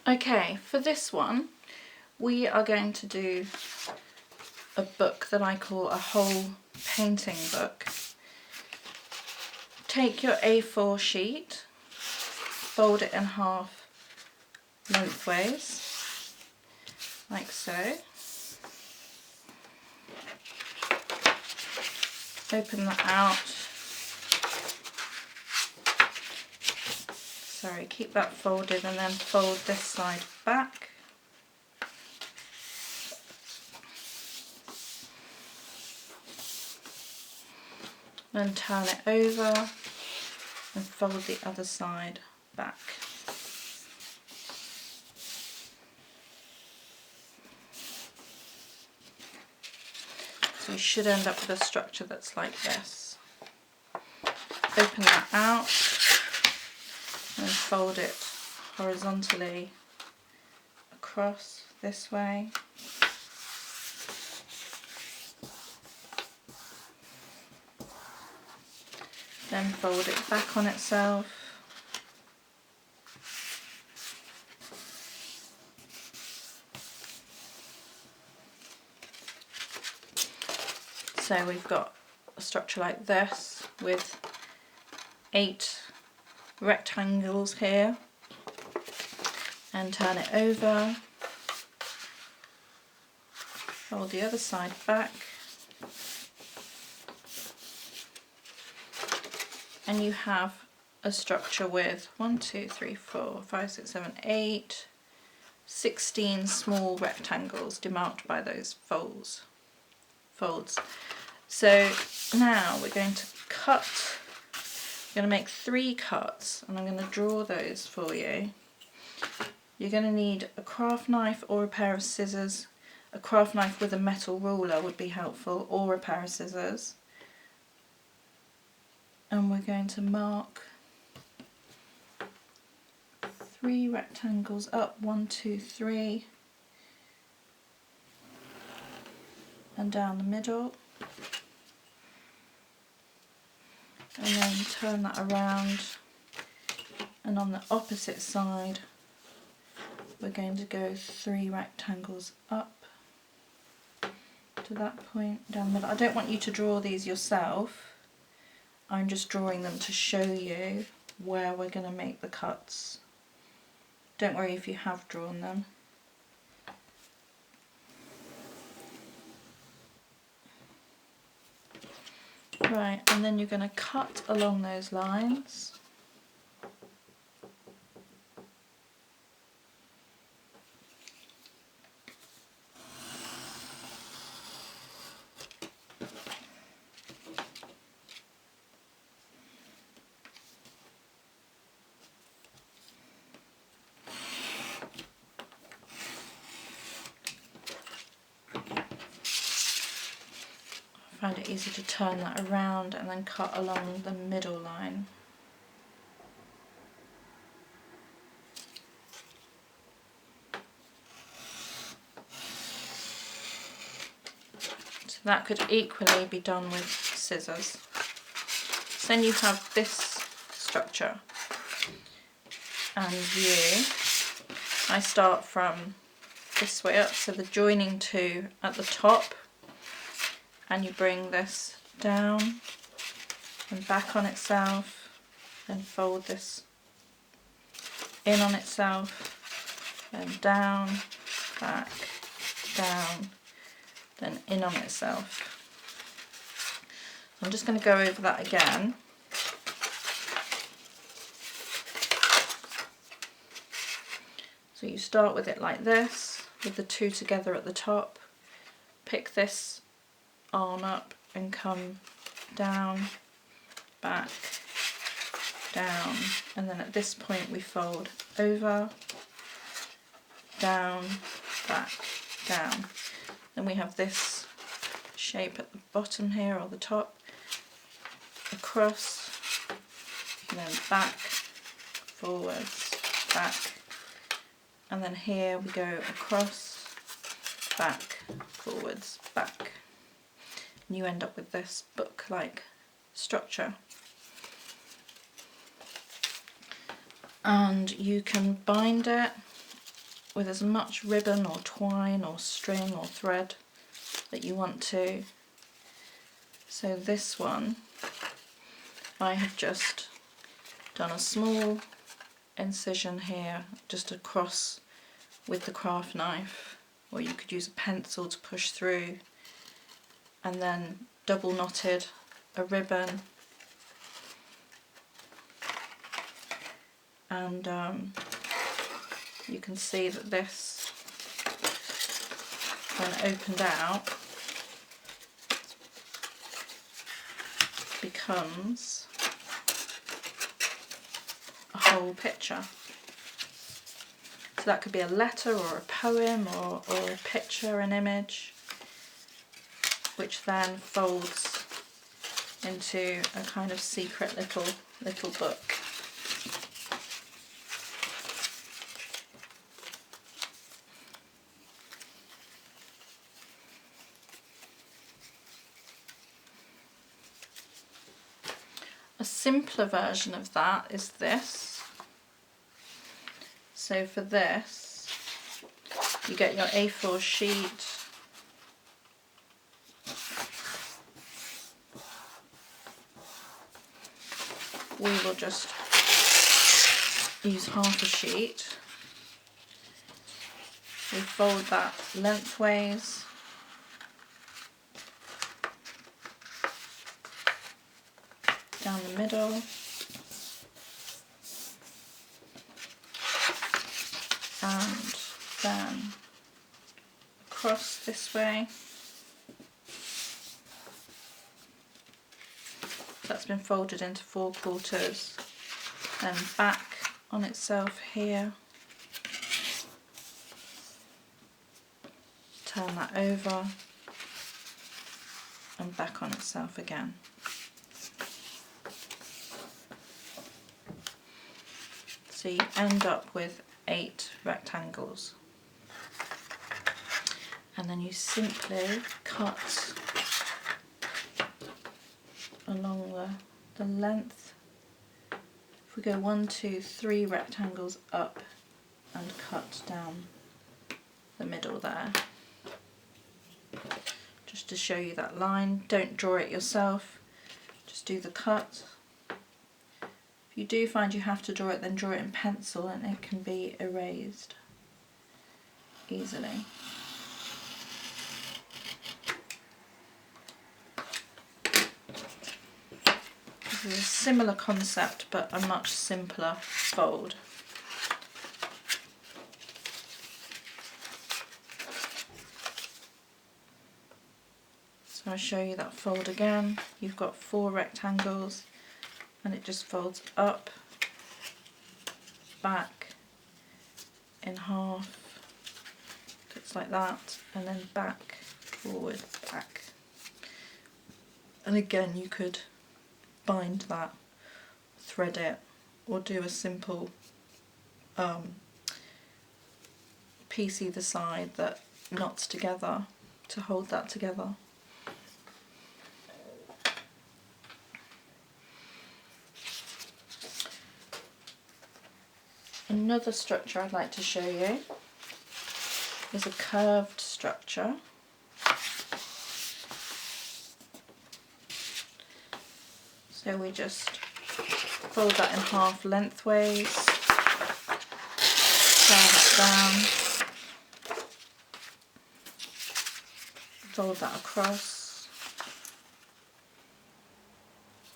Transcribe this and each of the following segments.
Okay, for this one we are going to do a book that I call a whole painting book. Take your A4 sheet, fold it in half lengthways, like so. Open that out. Sorry, keep that folded and then fold this side back. Then turn it over and fold the other side back. So you should end up with a structure that's like this. Open that out and fold it horizontally across this way. Then fold it back on itself. So we've got a structure like this with 8 rectangles here, and turn it over, fold the other side back, and you have a structure with 1, 2, 3, 4, 5, 6, 7, 8, 16 small rectangles demarked by those folds. So now we're going to cut. I'm going to make 3 cuts, and I'm going to draw those for you. You're going to need a craft knife or a pair of scissors. A craft knife with a metal ruler would be helpful, or a pair of scissors. And we're going to mark 3 rectangles up, 1, 2, 3, and down the middle. And then turn that around, and on the opposite side we're going to go 3 rectangles up to that point down the middle. I don't want you to draw these yourself, I'm just drawing them to show you where we're going to make the cuts. Don't worry if you have drawn them. Right, and then you're going to cut along those lines. I find it easy to turn that around and then cut along the middle line. So that could equally be done with scissors. So then you have this structure and view. I start from this way up, so the joining 2 at the top, and you bring this down and back on itself, then fold this in on itself, then down, back, down, then in on itself. I'm just going to go over that again. So you start with it like this, with the 2 together at the top, pick this arm up and come down, back, down, and then at this point we fold over, down, back, down. Then we have this shape at the bottom here or the top, across, and then back, forwards, back, and then here we go across, back, forwards, back. And you end up with this book-like structure. And you can bind it with as much ribbon or twine or string or thread that you want to. So this one, I have just done a small incision here, just across with the craft knife, or you could use a pencil to push through, and then double knotted a ribbon, and you can see that this, when opened out, becomes a whole picture. So that could be a letter or a poem or a picture, an image, which then folds into a kind of secret little book. A simpler version of that is this. So for this, you get your A4 sheet, we will just use half a sheet. We fold that lengthways, down the middle, and then across this way. That's been folded into 4/4, then back on itself here, turn that over, and back on itself again. So you end up with 8 rectangles, and then you simply cut along the length. If we go 1, 2, 3 rectangles up and cut down the middle there, just to show you that line. Don't draw it yourself, just do the cut. If you do find you have to draw it, then draw it in pencil and it can be erased easily. This is a similar concept but a much simpler fold. So I'll show you that fold again. You've got 4 rectangles and it just folds up, back, in half, looks like that, and then back, forward, back. And again, you could bind that, thread it, or do a simple piece either side that knots together to hold that together. Another structure I'd like to show you is a curved structure. So we just fold that in half lengthways, turn it down, fold that across.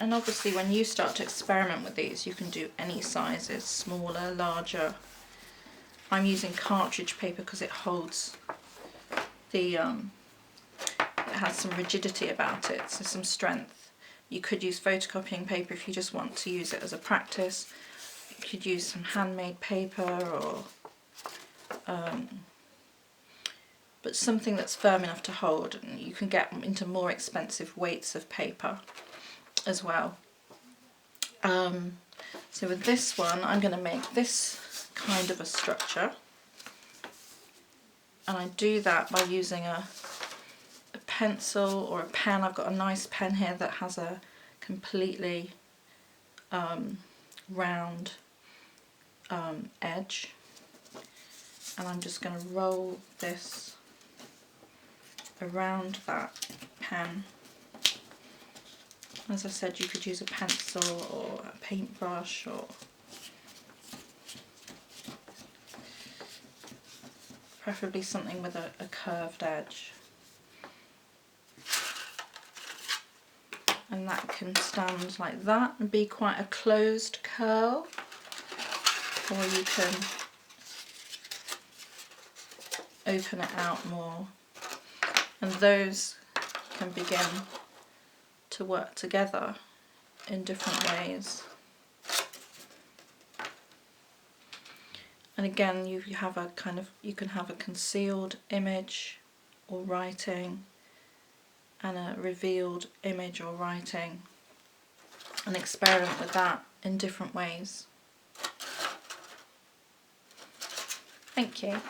And obviously when you start to experiment with these, you can do any sizes, smaller, larger. I'm using cartridge paper because it holds the, it has some rigidity about it, so some strength. You could use photocopying paper if you just want to use it as a practice. You could use some handmade paper or but something that's firm enough to hold, and you can get into more expensive weights of paper as well. So with this one, I'm going to make this kind of a structure, and I do that by using a pencil or a pen. I've got a nice pen here that has a completely round edge, and I'm just going to roll this around that pen. As I said, you could use a pencil or a paintbrush, or preferably something with a curved edge. And that can stand like that and be quite a closed curl, or you can open it out more, and those can begin to work together in different ways. And again, you have a kind of, you can have a concealed image or writing and a revealed image or writing, and experiment with that in different ways. Thank you.